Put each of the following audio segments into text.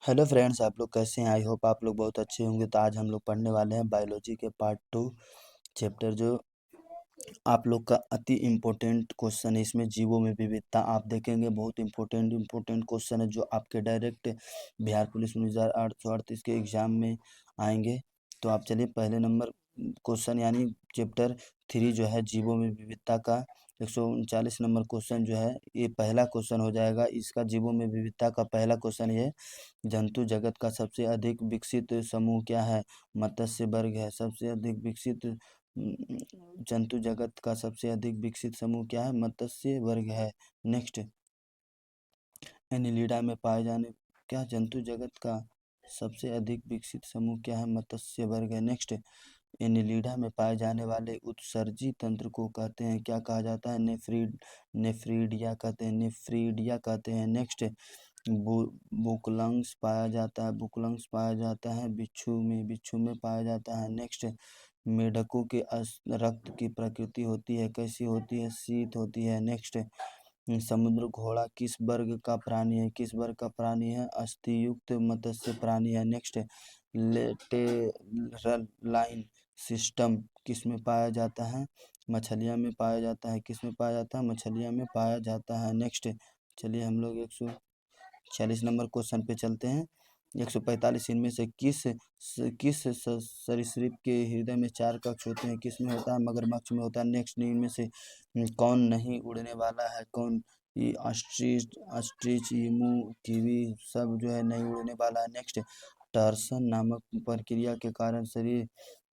Hello friends, आप लोग कैसे हैं? आई होप आप लोग बहुत अच्छे होंगे। तो आज हम लोग पढ़ने वाले हैं बायोलॉजी के पार्ट 2 चैप्टर, जो आप लोग का अति इम्पोर्टेंट क्वेश्चन है। इसमें जीवों में विविधता आप देखेंगे, बहुत इम्पोर्टेंट क्वेश्चन है जो आपके डायरेक्ट बिहार पुलिस 1938 के एग्जाम में आएंगे। तो आप चलिए पहले नंबर क्वेश्चन यानी चैप्टर 3 जो है जीवों में विविधता का 139 नंबर क्वेश्चन जो है, ये पहला क्वेश्चन हो जाएगा। इसका जीवों में विविधता का पहला क्वेश्चन ये: जंतु जगत का सबसे अधिक विकसित समूह क्या है? मत्स्य वर्ग है। सबसे अधिक विकसित जंतु जगत का सबसे अधिक विकसित समूह क्या है? मत्स्य वर्ग है। नेक्स्ट, एनिलिडा में पाए जाने क्या जंतु जगत का सबसे अधिक विकसित समूह क्या है? मत्स्य वर्ग है। नेक्स्ट, एनिलिडा में पाए जाने वाले उत्सर्जी तंत्र को कहते हैं क्या कहा जाता है? नेफ्रीडिया कहते हैं। नेफ्रीडिया कहते हैं। नेक्स्ट, बुकलंग्स पाया जाता है। बुकलंग्स पाया जाता है बिच्छू में पाया जाता है। नेक्स्ट, मेढकों के रक्त की प्रकृति होती है, कैसी होती है? शीत होती है। नेक्स्ट, समुद्र घोड़ा किस वर्ग का प्राणी है? किस वर्ग का प्राणी है? अस्थियुक्त मत्स्य प्राणी है। नेक्स्ट, लेटेरलाइन सिस्टम किस में पाया जाता है? मछलियाँ में पाया जाता है। किस में पाया जाता है? मछलियाँ में पाया जाता है। नेक्स्ट, चलिए हम लोग 146 नंबर क्वेश्चन पे चलते हैं। 145, इनमें से किस सरीसृप के हृदय में 4 कक्ष होते हैं? किस में होता है? मगरमच्छ में होता है। नेक्स्ट, इनमें से कौन नहीं उड़ने वाला है? कौन? ये ऑस्ट्रिच, ईमू, कीवी सब जो है नहीं उड़ने वाला है। नेक्स्ट, टर्सन नामक प्रक्रिया के कारण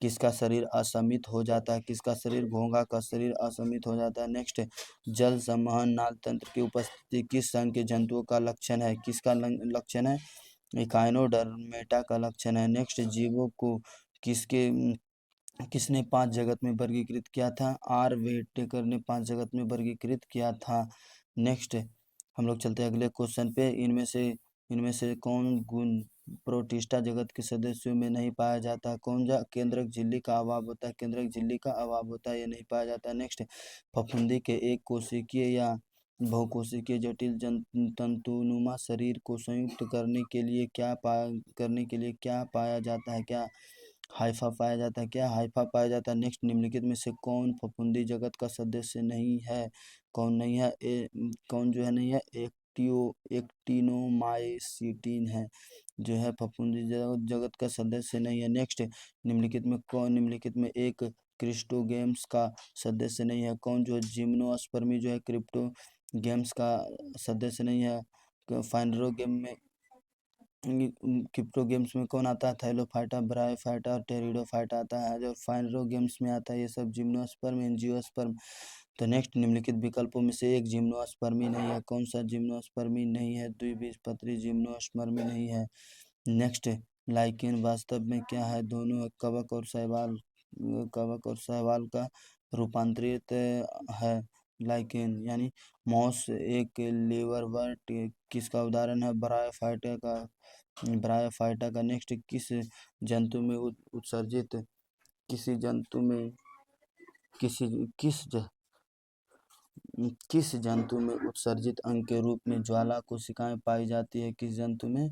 किसका शरीर असमित हो जाता है? किसका शरीर? घोंघा का शरीर असमित हो जाता है। नेक्स्ट, जल संवहन नाल तंत्र की उपस्थिति किस संघ के जंतुओं का लक्षण है? किसका लक्षण है? इकाइनोडर्मेटा का लक्षण है। नेक्स्ट, जीवों को किसने 5 जगत में वर्गीकृत किया था? आर व्हिटेकर ने 5 जगत में वर्गीकृत किया था। नेक्स्ट, हम लोग चलते हैं अगले क्वेश्चन पे। इनमें से कौन गुण प्रोटिस्टा जगत के सदस्यों में नहीं पाया जाता? केंद्रक झिल्ली का अभाव होता है। केंद्रक झिल्ली का अभाव होता है, ये नहीं पाया जाता। नेक्स्ट, फफूंदी के एक कोशिकीय या बहुकोशिकीय जटिल तंतुनुमा शरीर को संयुक्त करने के लिए क्या पाया जाता है? क्या हाइफा पाया जाता है? क्या हाइफा पाया जाता है? नेक्स्ट, निम्नलिखित में से कौन फफूंदी जगत का सदस्य नहीं है? कौन नहीं है? कौन जो है नहीं है? एक्टिनोमाइसीटीन है जो है फफूंदी जगत का सदस्य नहीं है। नेक्स्ट, निम्नलिखित में एक क्रिप्टोगेम्स का सदस्य नहीं है? कौन? जो जिम्नोस्पर्मी जो है क्रिप्टोगेम्स का सदस्य नहीं है। फाइनरोगेम में क्रिप्टो गेम्स में कौन आता है? थैलोफाइटा, ब्रायोफाइटा और टेरिडोफाइटा आता है। जो फाइनरो गेम्स में आता है ये सब जिम्नोस्पर्म, एंजियोस्पर्म। तो नेक्स्ट, निम्नलिखित विकल्पों में से एक जिम्नोस्पर्मी नहीं है। कौन सा जिम्नोस्पर्मी नहीं है? द्विबीजपत्री जिम्नोस्पर्मी नहीं है। नेक्स्ट, लाइकेन वास्तव में क्या है? दोनों कवक और शैवाल का रूपांतरित है। लाइकेन यानी मॉस एक लिवरवर्ट किसका उदाहरण है? ब्रायोफाइटा का। नेक्स्ट, जंतु में उत्सर्जित किसी जंतु में किसी किस जंतु में उत्सर्जित अंग के रूप में ज्वाला कोशिकाएं पाई जाती है? किस जंतु में?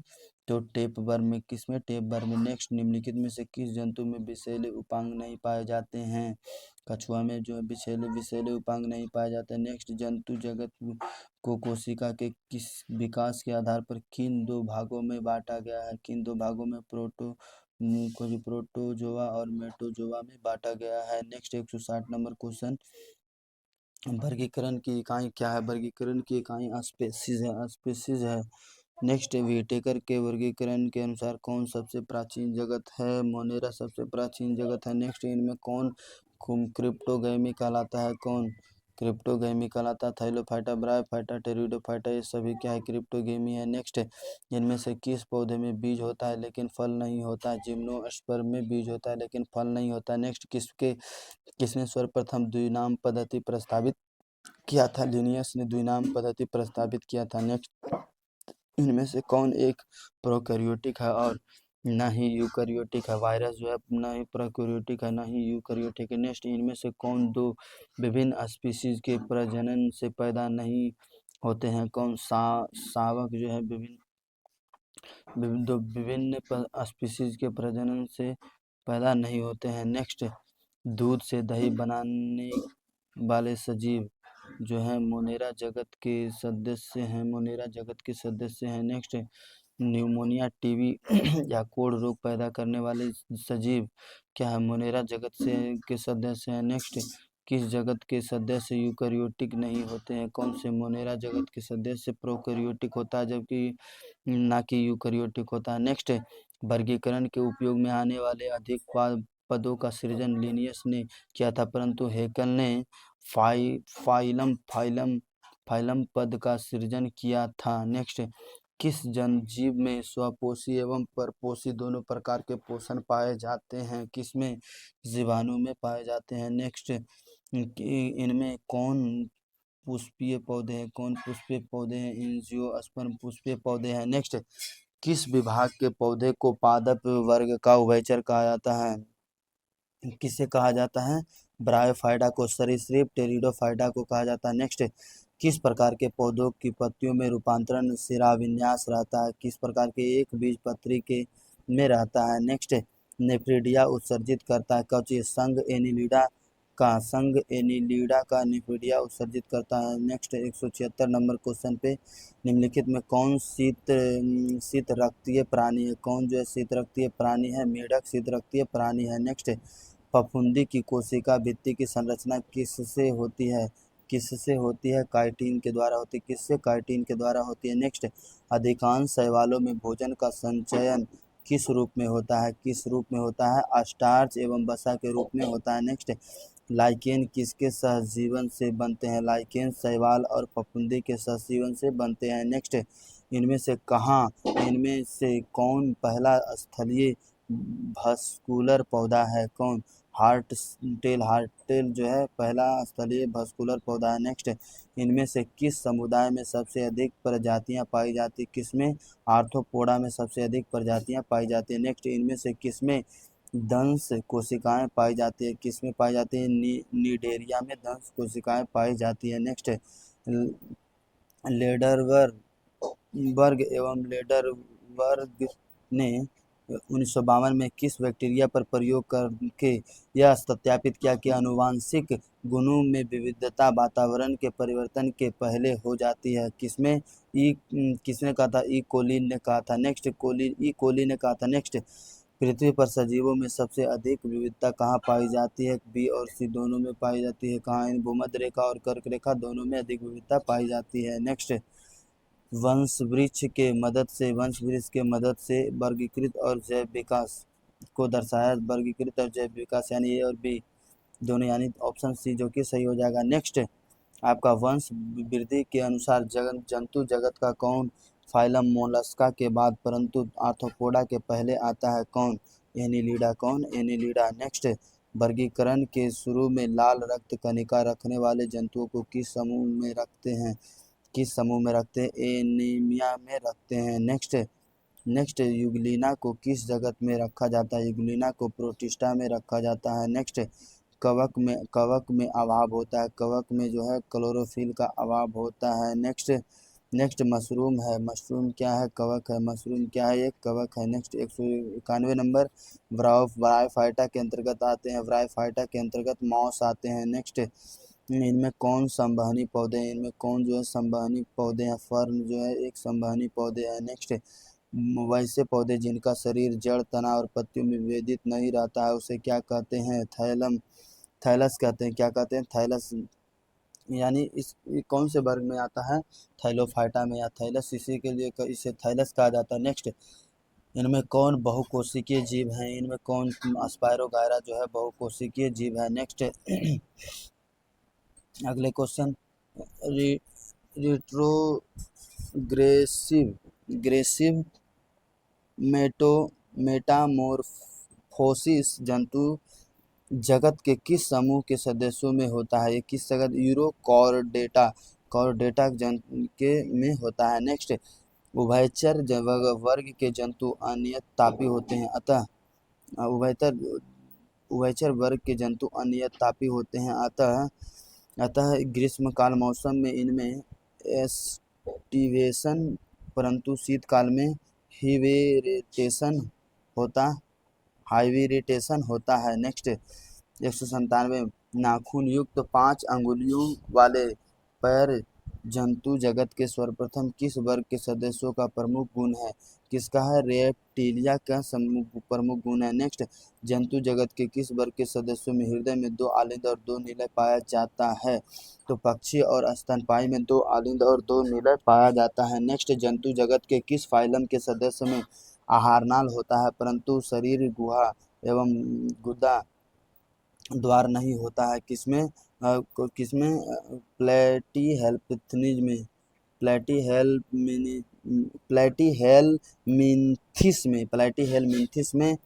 तो टेपवर्म में। किस में? टेपवर्म में। नेक्स्ट, निम्नलिखित में से किस जंतु में विषैले उपांग नहीं पाए जाते हैं? कछुआ में जो है विषैले उपांग नहीं पाए जाते हैं। नेक्स्ट, जंतु जगत को कोशिका के किस विकास के आधार पर किन 2 भागों में बांटा गया है? किन 2 भागों में? प्रोटोजोआ और मेटोजोआ में बांटा गया है। नेक्स्ट, 160 नंबर क्वेश्चन, वर्गीकरण की इकाई क्या है? वर्गीकरण की इकाई स्पेसीज है। नेक्स्ट, व्हिटेकर के वर्गीकरण के अनुसार कौन सबसे प्राचीन जगत है? मोनेरा सबसे प्राचीन जगत है। नेक्स्ट, इनमें कौन क्रिप्टोगैमी कहलाता है? कौन क्रिप्टोगैमी कहलाता है? थैलोफाइटा, ब्रायोफाइटा, टेरिडोफाइटा, ये सभी क्या है? क्रिप्टोगैमी है। नेक्स्ट, इनमें से किस पौधे में बीज होता है लेकिन फल नहीं होता है? जिम्नोस्पर्म में बीज होता है लेकिन फल नहीं होता है। नेक्स्ट, किसने सर्वप्रथम द्विनाम पद्धति प्रस्तावित किया था? लिनियस ने द्विनाम पद्धति प्रस्तावित किया था। नेक्स्ट, इनमें से कौन एक प्रोकैरियोटिक है और ना ही यूकैरियोटिक है? वायरस जो है ना ही प्रोकैरियोटिक है ना ही यूकैरियोटिक है। नेक्स्ट, इनमें से कौन 2 विभिन्न स्पीशीज के प्रजनन से पैदा नहीं होते हैं? कौन? शावक जो है विभिन्न विभिन्न स्पीशीज के प्रजनन से पैदा नहीं होते हैं। नेक्स्ट, दूध से दही बनाने वाले सजीव जो हैं मोनेरा जगत के सदस्य हैं, मोनेरा जगत के सदस्य हैं। नेक्स्ट, न्यूमोनिया, टीबी या कोढ़ रोग पैदा करने वाले सजीव क्या है, मोनेरा जगत से के सदस्य हैं। नेक्स्ट, किस जगत के सदस्य यूकैरियोटिक नहीं होते हैं, कौन से मोनेरा जगत के सदस्य प्रोकैरियोटिक होता है जबकि ना कि यूकैरियोटिक होता है। नेक्स्ट, वर्गीकरण के उपयोग में आने वाले अधिक पदों का सृजन लिनियस ने किया था, परंतु हेकल ने फाइलम फाइलम फाइलम पद का सृजन किया था। नेक्स्ट, किस जीव में स्वपोषी एवं परपोषी दोनों प्रकार के पोषण पाए जाते हैं, किसमें, जीवाणु में पाए जाते हैं। नेक्स्ट, इनमें कौन पुष्पीय पौधे हैं, कौन पुष्पीय पौधे हैं, एंजियोस्पर्म पुष्पीय पौधे हैं। नेक्स्ट, किस विभाग के पौधे को पादप वर्ग का उभयचर कहा जाता है, किसे कहा जाता है, ब्रायोफाइटा को सरीसृप टेरिडोफाइटा को कहा जाता है। नेक्स्ट, किस प्रकार के पौधों की पत्तियों में रूपांतरण शिराविन्यास रहता है, किस प्रकार के एक बीज पत्री के में रहता है। नेक्स्ट, नेफ्रिडिया उत्सर्जित करता है, कवची संघ एनिलिडा का नेफ्रिडिया उत्सर्जित करता है। नेक्स्ट, 176 नंबर क्वेश्चन पे निम्नलिखित में कौन शीत रक्तीय प्राणी है, कौन जो है शीत रक्तीय प्राणी है, मेढक शीत रक्तीय प्राणी है। नेक्स्ट, फफूंदी की कोशिका भित्ति की संरचना किससे होती है, किससे होती है, काइटिन के द्वारा होती है, किससे, काइटिन के द्वारा होती है। नेक्स्ट, अधिकांश शैवालों में भोजन का संचयन किस रूप में होता है, किस रूप में होता है, स्टार्च एवं वसा के रूप में होता है। नेक्स्ट, लाइकेन किसके सहजीवन से बनते हैं, लाइकेन शैवाल और फफूंदी के सहजीवन से बनते हैं। नेक्स्ट, इनमें से कौन पहला स्थलीय भस्कुलर पौधा है, कौन, हार्टटेल जो है पहला स्थलीय भस्कुलर पौधा है। नेक्स्ट, इनमें से किस समुदाय में सबसे अधिक प्रजातियां पाई जाती, किसमें, आर्थ्रोपोडा में सबसे अधिक प्रजातियां पाई जाती है। नेक्स्ट, इनमें से किसमें दंश कोशिकाएं पाई जाती है, किसमें पाई जाती है, निडेरिया में दंश कोशिकाएं पाई जाती है। नेक्स्ट, लेडरवर्ग एवं लेडरवर्ग ने 1952 में किस बैक्टीरिया पर प्रयोग करके यह सत्यापित किया कि आनुवांशिक गुणों में विविधता वातावरण के परिवर्तन के पहले हो जाती है, किसमें, किसने कहा था, ई कोलिन ने कहा था। नेक्स्ट, ई कोली ने कहा था। नेक्स्ट, पृथ्वी पर सजीवों में सबसे अधिक विविधता कहाँ पाई जाती है, बी और सी दोनों में पाई जाती है, कहाँ, इन भूमध्य रेखा और कर्क रेखा दोनों में अधिक विविधता पाई जाती है। नेक्स्ट, वंश वृक्ष के मदद से वर्गीकृत और जैव विकास को दर्शाया, वर्गीकृत और जैव विकास यानी ए और बी दोनों, यानी ऑप्शन सी जो कि सही हो जाएगा। नेक्स्ट, आपका वंश वृद्धि के अनुसार जंतु जगत का कौन फाइलम मोलस्का के बाद परंतु आर्थ्रोपोडा के पहले आता है, कौन, एनिलिडा, कौन, एनिलिडा। नेक्स्ट, वर्गीकरण के शुरू में लाल रक्त कणिका रखने वाले जंतुओं को किस समूह में रखते हैं, किस समूह में रखते हैं, एनीमिया में रखते हैं। नेक्स्ट, यूग्लिना को किस जगत में रखा जाता है, यूग्लिना को प्रोटिस्टा में रखा जाता है। नेक्स्ट, कवक में अभाव होता है, कवक में जो है क्लोरोफिल का अभाव होता है। नेक्स्ट, मशरूम है, मशरूम क्या है, कवक है, मशरूम क्या है, एक कवक है। नेक्स्ट, 191 नंबर, ब्रायोफाइटा के अंतर्गत आते हैं, ब्रायोफाइटा के अंतर्गत मॉस आते हैं। नेक्स्ट, इनमें कौन संवहनी पौधे हैं, इनमें कौन जो है संवहनी पौधे हैं, फर्न जो है एक संवहनी पौधे हैं। नेक्स्ट, वैसे पौधे जिनका शरीर जड़, तना और पत्तियों में विभेदित नहीं रहता है उसे क्या कहते हैं, थैलस कहते हैं, क्या कहते हैं, थैलस, यानी ये कौन से वर्ग में आता है, थैलोफाइटा में या थैलस, इसी के लिए इसे थैलस कहा जाता है। नेक्स्ट, इनमें कौन बहुकोशिकीय जीव हैं, इनमें कौन, स्पायरोगायरा जो है बहुकोशिकीय जीव है। नेक्स्ट, अगले क्वेश्चन, ग्रेसिव मेटामोर्फोसिस जंतु जगत के किस समूह के सदस्यों में होता है, ये किस जगत, यूरोकॉर्डेटा के में होता है। नेक्स्ट, उभयचर वर्ग के जंतु अनियत तापी होते हैं, अतः उभयचर वर्ग के जंतु अनियत तापी होते हैं, अतः ग्रीष्मकाल मौसम में इनमें एस्टिवेशन परंतु शीतकाल में हिविरिटेशन होता हाइविरिटेशन होता है। नेक्स्ट 197 नाखून युक्त 5 अंगुलियों वाले पैर जंतु जगत के सर्वप्रथम किस वर्ग के सदस्यों का प्रमुख गुण है? किसका है? रेप्टिलिया का प्रमुख गुण है। नेक्स्ट जंतु जगत के किस वर्ग के सदस्यों में हृदय में 2 आलिंद और 2 निलय पाया जाता है? तो पक्षी और स्तनपायी में 2 आलिंद और 2 निलय पाया जाता है। नेक्स्ट जंतु जगत के किस फाइलम के सदस्य में आहारनाल होता है परंतु शरीर गुहा एवं गुदा द्वार नहीं होता है? किसमें प्लेटीहेल्मिन्थिस में प्लेटीहेल्मिन्थिस में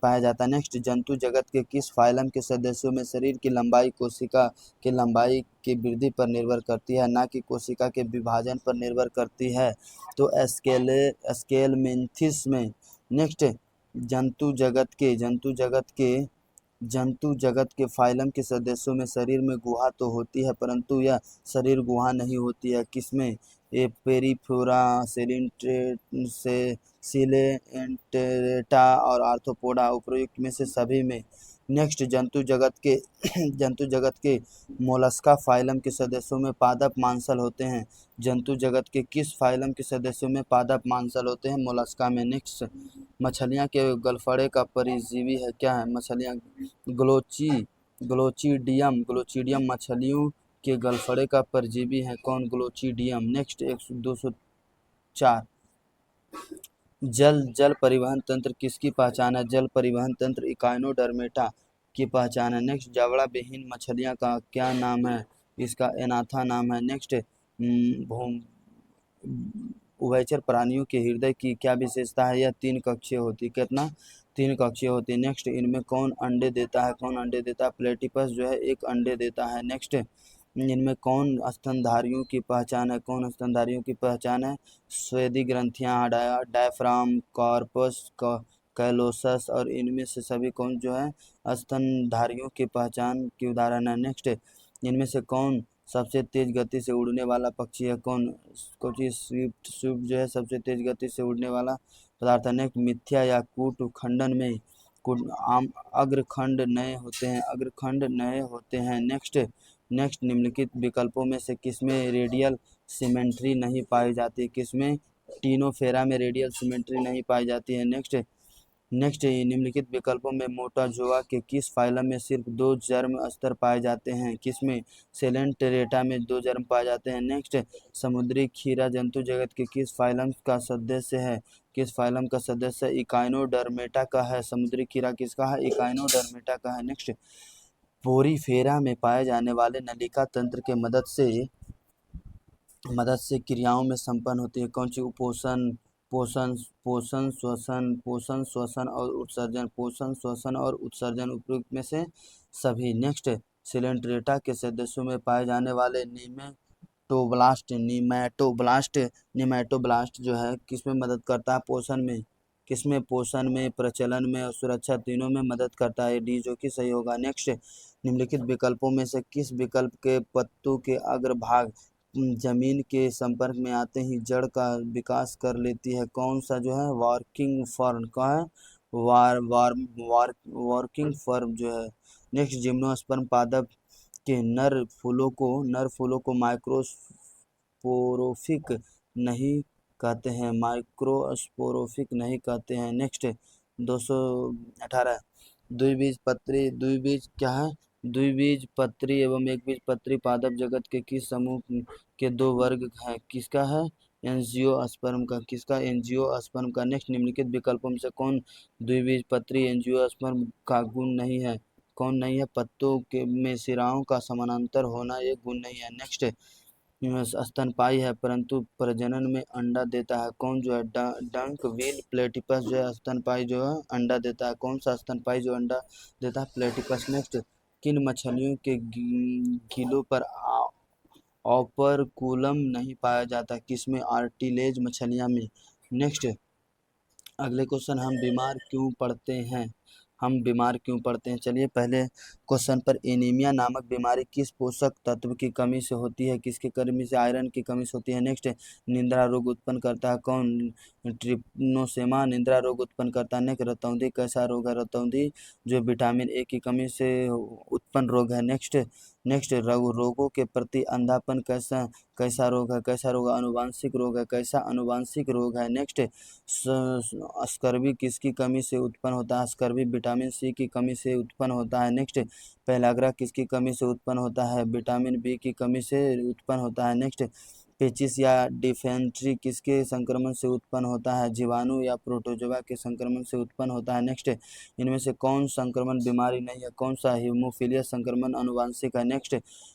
पाया जाता है। नेक्स्ट जंतु जगत के किस फाइलम के सदस्यों में शरीर की लंबाई कोशिका की लंबाई की वृद्धि पर निर्भर करती है, ना कि कोशिका के विभाजन पर निर्भर करती है? तो स्केलमेंथिस में। नेक्स्ट जंतु जगत के फाइलम के सदस्यों में शरीर में गुहा तो होती है परंतु यह शरीर गुहा नहीं होती है। किसमें? ये पेरिफेरा, सिलेंटेरेटा और आर्थ्रोपोडा उपयुक्त में से सभी में। नेक्स्ट जंतु जगत के मोलस्का फाइलम के सदस्यों में पादप मांसल होते हैं। जंतु जगत के किस फाइलम के सदस्यों में पादप मांसल होते हैं? मोलस्का में। नेक्स्ट मछलियाँ के गलफड़े का परजीवी है क्या है? मछलियाँ ग्लोचिडियम मछलियों के गलफड़े का परजीवी है कौन? ग्लोचिडियम। नेक्स्ट 204 जल परिवहन तंत्र किसकी पहचान है? जल परिवहन तंत्र इकाइनोडर्मेटा की पहचान है। नेक्स्ट जबड़ा विहीन मछलियाँ का क्या नाम है? इसका एनाथा नाम है। नेक्स्ट उभयचर प्राणियों के हृदय की क्या विशेषता है? यह 3 कक्षीय होती। कितना? 3 कक्षीय होती है। नेक्स्ट इनमें कौन अंडे देता है? प्लेटिपस जो है 1 अंडे देता है। नेक्स्ट इनमें कौन स्तनधारियों की पहचान है? स्वेदी ग्रंथियां, डायफ्राम, कॉर्पस कैलोसस और इनमें से सभी कौन जो है स्तनधारियों की पहचान की उदाहरण है। नेक्स्ट इनमें से कौन सबसे तेज गति से उड़ने वाला पक्षी है? स्विफ्ट जो है सबसे तेज गति से उड़ने वाला पदार्थ है। नेक्स्ट मिथ्या या कूट खंडन में आम अग्रखंड नए होते हैं। नेक्स्ट निम्नलिखित विकल्पों में से किसमें रेडियल सिमेट्री नहीं पाई जाती? किसमें? टीनोफेरा में रेडियल सिमेट्री नहीं पाई जाती है। नेक्स्ट निम्नलिखित विकल्पों में मोटाजोआ के किस फाइलम में सिर्फ 2 जर्म स्तर पाए जाते हैं? किसमें? सेलेंटेरेटा में 2 जर्म पाए जाते हैं। नेक्स्ट समुद्री खीरा जंतु जगत के किस फाइलम का सदस्य है? इकाइनोडर्मेटा का है। समुद्री खीरा किसका है? इकाइनोडर्मेटा का है। नेक्स्ट पोरीफेरा में पाए जाने वाले नलिका तंत्र के मदद से क्रियाओं में संपन्न होती है कौन सी? पोषण, श्वसन और उत्सर्जन उपयुक्त में से सभी। नेक्स्ट सिलेंट्रेटा के सदस्यों में पाए जाने वाले निमैटोब्लास्ट जो है किसमें मदद करता है? पोषण में, प्रचलन में और सुरक्षा तीनों में मदद करता है। डी जो कि सही होगा। नेक्स्ट निम्नलिखित विकल्पों में से किस विकल्प के पत्तों के अग्रभाग जमीन के संपर्क में आते ही जड़ का विकास कर लेती है? कौन सा जो है? वर्किंग फर्न का है। वर्किंग फर्म जो है। नेक्स्ट जिम्नोस्पर्म पादप के नर फूलों को माइक्रोस्पोरोफिक नहीं कहते हैं। नेक्स्ट 218 द्विबीजपत्री एवं एकबीजपत्री पादप जगत के किस समूह के 2 वर्ग हैं? किसका है? एंजियोस्पर्म का। किसका? एंजियोस्पर्म का। नेक्स्ट निम्नलिखित विकल्पों में से कौन द्विबीजपत्री एंजियोस्पर्म का गुण नहीं है? कौन नहीं है? पत्तों के में सिराओं का समानांतर होना ये गुण नहीं है। नेक्स्ट स्तनपायी है परंतु प्रजनन में अंडा देता है कौन जो है? डंक व्हील प्लेटिपस जो है स्तनपायी जो है अंडा देता है। कौन सा स्तनपायी जो अंडा देता है? प्लेटिपस। नेक्स्ट किन मछलियों के गीलों पर ऑपरकुलम नहीं पाया जाता? किसमें? आर्टिलेज मछलियाँ में। नेक्स्ट अगले क्वेश्चन हम बीमार क्यों पड़ते हैं? हम बीमार क्यों पड़ते हैं? चलिए पहले क्वेश्चन पर, एनीमिया नामक बीमारी किस पोषक तत्व की कमी से होती है? किसकी कमी से? आयरन की कमी से होती है। नेक्स्ट, निद्रा रोग उत्पन्न करता है कौन? ट्रिप्नोसोमा निद्रा रोग उत्पन्न करता है। नेक्स्ट, रतौंधी कैसा रोग है? रतौंधी जो विटामिन ए की कमी से उत्पन्न रोग है। नेक्स्ट नेक्स्ट रोगों के प्रति अंधापन कैसा कैसा रोग है? कैसा रोग? अनुवांशिक रोग है। कैसा अनुवांशिक रोग है? नेक्स्ट, स्कर्वी किसकी कमी से उत्पन्न होता है? स्कर्वी विटामिन सी की कमी से उत्पन्न होता है। नेक्स्ट, पेलाग्रा किसकी कमी से उत्पन्न होता है? विटामिन बी की कमी से उत्पन्न होता है। नेक्स्ट, पेचिस या डिफेंट्री किसके संक्रमण से उत्पन्न होता है? जीवाणु या प्रोटोजोआ के संक्रमण से उत्पन्न होता है। नेक्स्ट, इनमें से कौन संक्रमण बीमारी नहीं है? कौन सा? हीमोफीलिया संक्रमण अनुवांशिक है। नेक्स्ट,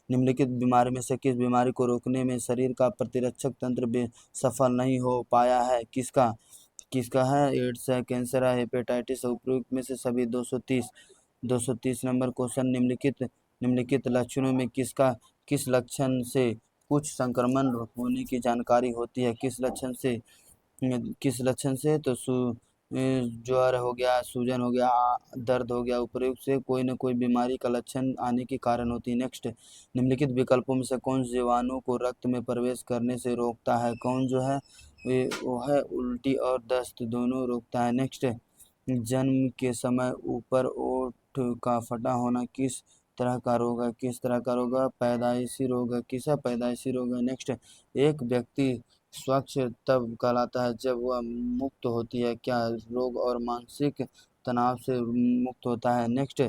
निम्नलिखित बीमारी में से किस बीमारी को रोकने में शरीर का प्रतिरक्षक तंत्र सफल नहीं हो पाया है? किसका किसका है? एड्स है, कैंसर है, हेपेटाइटिस है। उपयुक्त में से सभी 230 नंबर क्वेश्चन, निम्नलिखित लक्षणों में किस लक्षण से कुछ संक्रमण होने की जानकारी होती है? किस लक्षण से? तो ज्वर हो गया, सूजन हो गया, दर्द हो गया। उपयुक्त से कोई न कोई बीमारी का लक्षण आने के कारण होती है। नेक्स्ट, निम्नलिखित विकल्पों में से कौन जीवाणु को रक्त में प्रवेश करने से रोकता है? कौन जो है वो है उल्टी और दस्त दोनों रोकता है। नेक्स्ट, जन्म के समय ऊपर ओठ का फटा होना किस तरह का रोग है? किस तरह का रोग है? पैदाइशी रोग है। किसा पैदाइशी रोग है? नेक्स्ट, एक व्यक्ति स्वच्छ तब कहलाता है जब वह मुक्त होती है क्या? रोग और मानसिक तनाव से मुक्त होता है। नेक्स्ट,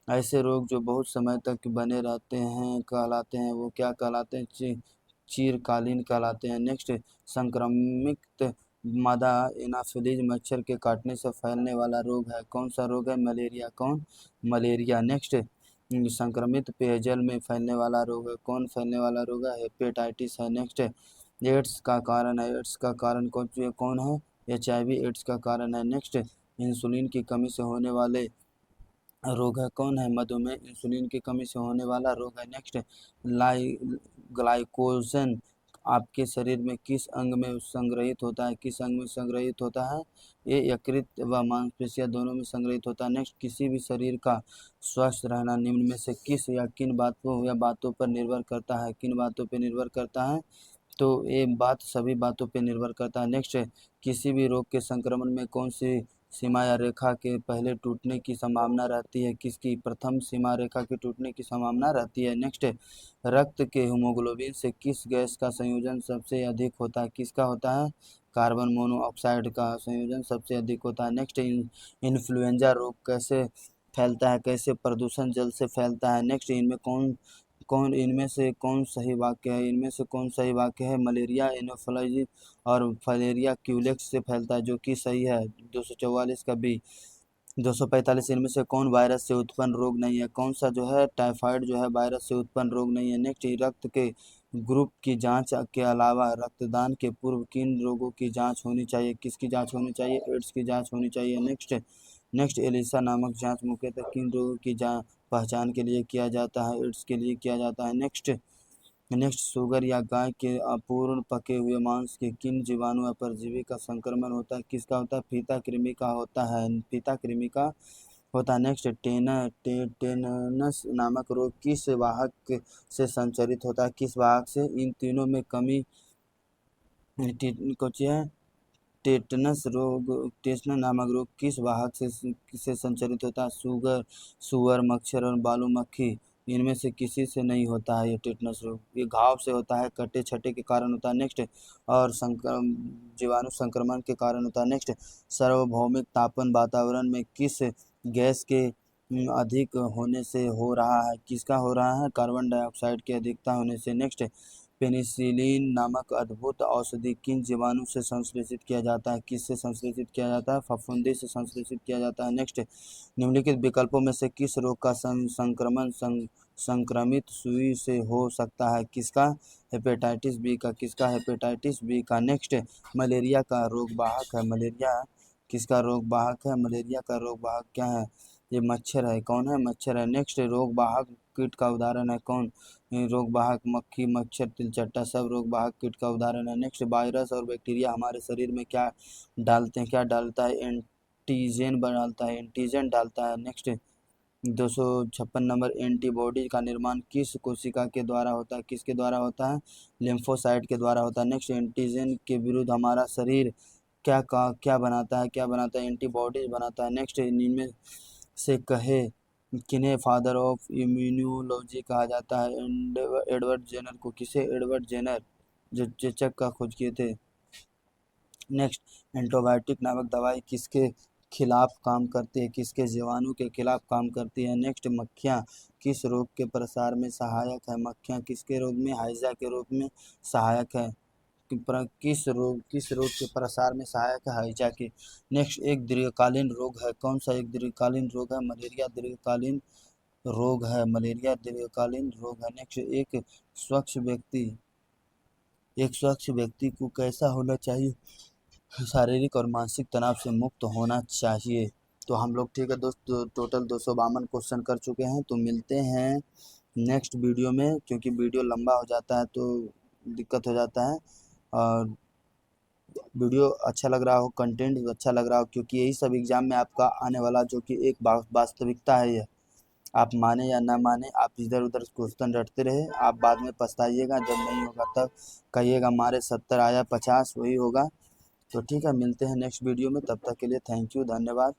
ऐसे रोग जो बहुत समय तक बने रहते हैं कहलाते हैं, वो क्या कहलाते हैं? चीरकालीन कहलाते हैं। नेक्स्ट, संक्रमित मादा एनाफिलीज मच्छर के काटने से फैलने वाला रोग है। कौन सा रोग है? मलेरिया। कौन? मलेरिया। नेक्स्ट, संक्रमित पेयजल में फैलने वाला रोग है। कौन फैलने वाला रोग है? हेपेटाइटिस है। नेक्स्ट, एड्स का कारण है। एड्स का कारण कौन है? HIV एड्स का कारण है। नेक्स्ट, इंसुलिन की कमी से होने वाले रोग है। कौन है? मधुमेह इंसुलिन की कमी से होने वाला रोग है। नेक्स्ट, ग्लाइकोजन आपके शरीर में किस अंग में संग्रहित होता है? किस अंग में संग्रहित होता है? ये यकृत व मांसपेशियां दोनों में संग्रहित होता है। नेक्स्ट, किसी भी शरीर का स्वस्थ रहना निम्न में से किस या किन बातों पर निर्भर करता है? किन बातों पर निर्भर करता है? तो ये बात सभी बातों पर निर्भर करता है। नेक्स्ट, किसी भी रोग के संक्रमण में कौन सी सीमा या रेखा के पहले टूटने की संभावना रहती है? किसकी? प्रथम सीमा रेखा के टूटने की संभावना रहती है। नेक्स्ट, रक्त के हीमोग्लोबिन से किस गैस का संयोजन सबसे अधिक होता है? किसका होता है? कार्बन मोनोऑक्साइड का संयोजन सबसे अधिक होता है। नेक्स्ट, इन्फ्लुएंजा रोग कैसे फैलता है? कैसे? प्रदूषण जल से फैलता है। नेक्स्ट, इनमें से कौन सही वाक्य है? इनमें से कौन सही वाक्य है? मलेरिया एनोफिलीज और फाइलेरिया क्यूलेक्स से फैलता है, जो कि सही है। 244 का बी। 245, इनमें से कौन वायरस से उत्पन्न रोग नहीं है? कौन सा जो है? टाइफाइड जो है वायरस से उत्पन्न रोग नहीं है। नेक्स्ट, रक्त के ग्रुप की जांच के अलावा रक्तदान के पूर्व किन रोगों की जांच होनी चाहिए? किसकी जांच होनी चाहिए? एड्स की जांच होनी चाहिए। नेक्स्ट, एलिसा नामक जांच मुख्यतः किन रोगों की पहचान के लिए किया जाता है? एड्स के लिए किया जाता है। नेक्स्ट, शुगर या गाय के अपूर्ण पके हुए मांस के किन जीवाणु या परजीवी का संक्रमण होता है? किसका होता है? फीता कृमि का होता है। फीता कृमि का होता है। नेक्स्ट, टेनस नामक रोग किस वाहक से संचरित होता है? किस वाहक से? इन तीनों में कमी कौन सी है? टेटनस नामक रोग किस वाहक से संचरित होता है? सुअर, मच्छर और बालू मक्खी। इनमें से किसी से नहीं होता है ये टेटनस रोग। ये घाव से होता है, कटे छटे के कारण होता है। नेक्स्ट, और जीवाणु संक्रमण के कारण होता है। नेक्स्ट, सार्वभौमिक तापन वातावरण में किस गैस के अधिक होने से हो रहा है? किसका हो रहा है? कार्बन डाइऑक्साइड की अधिकता होने से। नेक्स्ट, पेनिसिलिन नामक अद्भुत औषधि किन जीवाणु से संश्लेषित किया जाता है? किससे संश्लेषित किया जाता है? फफूंदी से संश्लेषित किया जाता है। नेक्स्ट, निम्नलिखित विकल्पों में से किस रोग का संक्रमण संक्रमित सुई से हो सकता है? किसका? हेपेटाइटिस बी का। किसका? हेपेटाइटिस बी का। नेक्स्ट, मलेरिया का रोग वाहक है। मलेरिया किसका रोग वाहक है? मलेरिया का रोग वाहक क्या है? ये मच्छर है। कौन है? मच्छर है। नेक्स्ट, रोग वाहक कीट का उदाहरण है कौन? रोग वाहक मक्खी, मच्छर, तिलचट्टा सब रोग वाहक कीट का उदाहरण है। नेक्स्ट, वायरस और बैक्टीरिया हमारे शरीर में क्या डालते हैं? क्या डालता है? एंटीजन डालता है, एंटीजन डालता है। नेक्स्ट 256 नंबर, एंटीबॉडी का निर्माण किस कोशिका के द्वारा होता है, किसके द्वारा होता है, लिम्फोसाइट के द्वारा होता है। नेक्स्ट एंटीजन के विरुद्ध हमारा शरीर क्या बनाता है, एंटीबॉडीज बनाता है। नेक्स्ट इनमें से कहे किन्हें फादर ऑफ इम्यूनोलॉजी कहा जाता है, एडवर्ड जेनर को। किसे, एडवर्ड जेनर, जो चेचक का खोज किए थे। नेक्स्ट एंटीबायोटिक नामक दवाई किसके खिलाफ काम करती है, किसके जीवाणु के खिलाफ काम करती है। नेक्स्ट मक्खियाँ किस रोग के प्रसार में सहायक है, मक्खियाँ किसके रोग में, हैजा के रोग में सहायक है। किस रोग के प्रसार में सहायक है, हैजा के। नेक्स्ट एक दीर्घकालीन रोग है, कौन सा एक दीर्घकालीन रोग है, मलेरिया दीर्घकालीन रोग है, मलेरिया दीर्घकालीन रोग है। नेक्स्ट एक स्वच्छ व्यक्ति को कैसा होना चाहिए, शारीरिक और मानसिक तनाव से मुक्त होना चाहिए। तो हम लोग, ठीक है दोस्तों, टोटल 252 क्वेश्चन कर चुके हैं। तो मिलते हैं नेक्स्ट वीडियो में, क्योंकि वीडियो लंबा हो जाता है तो दिक्कत हो जाता है। और वीडियो अच्छा लग रहा हो, कंटेंट अच्छा लग रहा हो, क्योंकि यही सब एग्ज़ाम में आपका आने वाला, जो कि एक वास्तविकता है। यह आप माने या ना माने, आप इधर उधर क्वेश्चन रटते रहे, आप बाद में पछताइएगा। जब नहीं होगा तब कहिएगा हमारे 70 आया 50, वही होगा। तो ठीक है, मिलते हैं नेक्स्ट वीडियो में, तब तक के लिए थैंक यू, धन्यवाद।